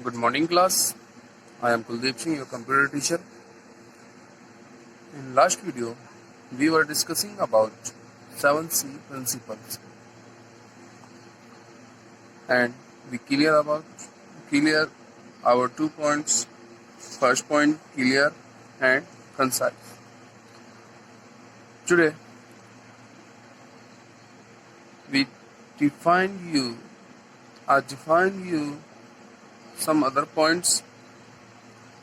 Good morning, class. I am Kuldeep Singh, your computer teacher. In last video, we were discussing about 7C principles, and we clear our 2 points. First point, clear and concise. Today, we define you some other points.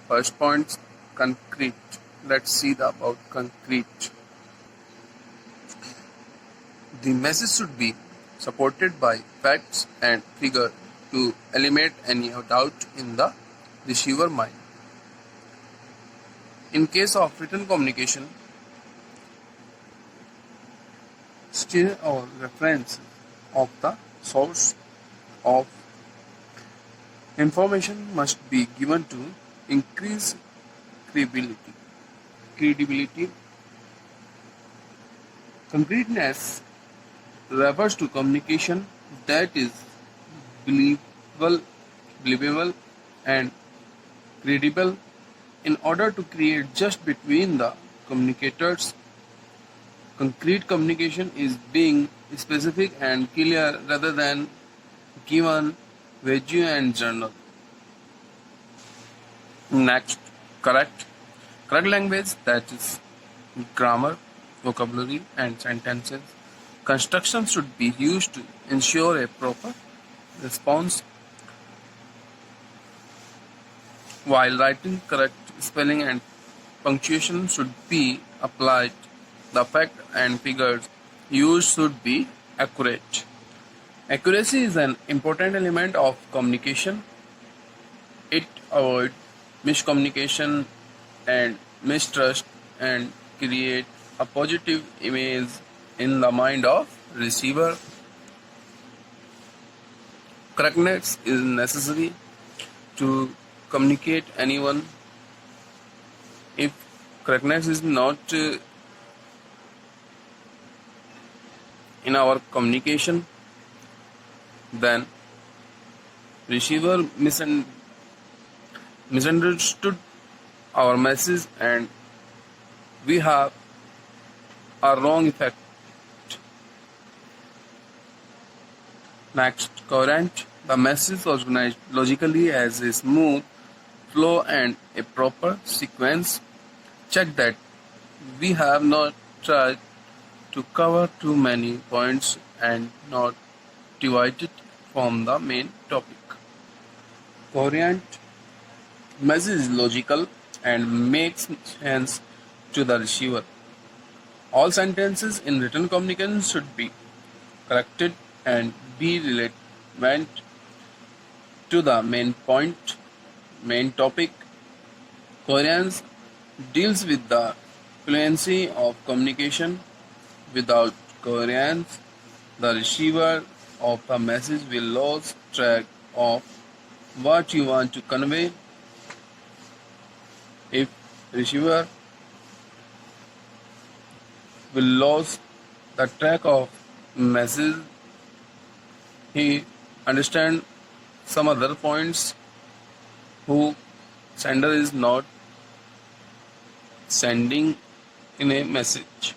First point, concrete. Let's see about concrete. The message should be supported by facts and figures to eliminate any doubt in the receiver mind. In case of written communication, still or reference of the source of information must be given to increase credibility. Concreteness refers to communication that is believable and credible. In order to create just between the communicators, concrete communication is being specific and clear rather than given, vague and general. Next, correct language, that is grammar, vocabulary and sentences. Construction should be used to ensure a proper response. While writing, correct spelling and punctuation should be applied. The fact and figures used should be accurate. Accuracy is an important element of communication. It avoids miscommunication and mistrust and create a positive image in the mind of receiver. Correctness is necessary to communicate anyone. If correctness is not in our communication, then receiver misunderstood our message and we have a wrong effect. Next, coherent. The message organized logically as a smooth flow and a proper sequence. Check that we have not tried to cover too many points and not divided from the main topic. Coherent message is logical and makes sense to the receiver. All sentences in written communication should be corrected and be relevant to the main point, main topic. Coherence deals with the fluency of communication. Without coherence, the receiver of the message will lose track of what you want to convey. If receiver will lose the track of message, he understand some other points who sender is not sending in a message.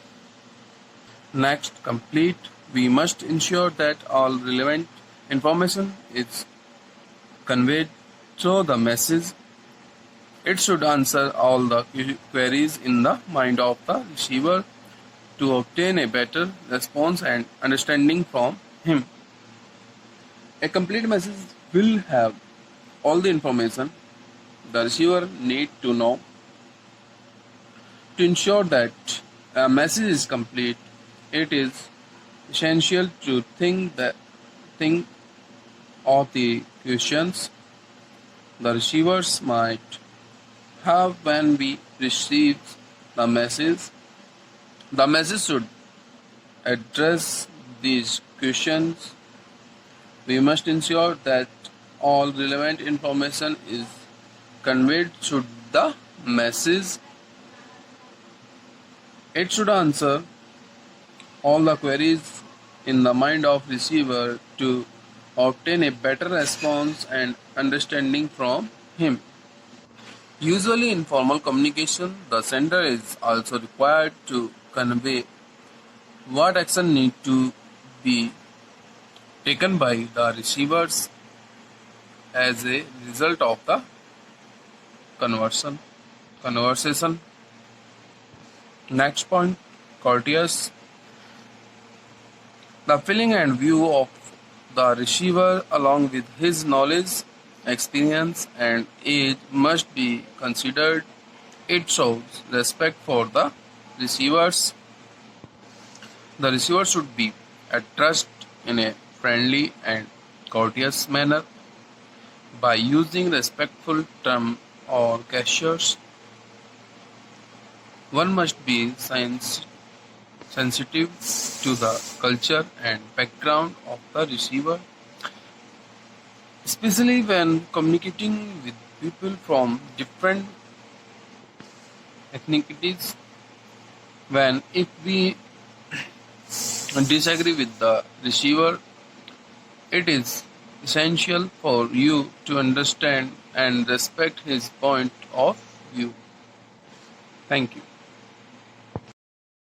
Next, complete. We must ensure that all relevant information is conveyed through the message. It should answer all the queries in the mind of the receiver to obtain a better response and understanding from him. A complete message will have all the information the receiver needs to know. To ensure that a message is complete, it is essential to think of the questions the receivers might have when we receive the message. The message should address these questions. We must ensure that all relevant information is conveyed through the message. It should answer all the queries in the mind of receiver to obtain a better response and understanding from him. Usually in formal communication, the sender is also required to convey what action need to be taken by the receivers as a result of the conversation. Next point, courteous. The feeling and view of the receiver along with his knowledge, experience and age must be considered. It shows respect for the receivers. The receiver should be addressed in a friendly and courteous manner by using respectful terms or gestures. One must be sensitive to the culture and background of the receiver, especially when communicating with people from different ethnicities. When if we disagree with the receiver, it is essential for you to understand and respect his point of view. Thank you.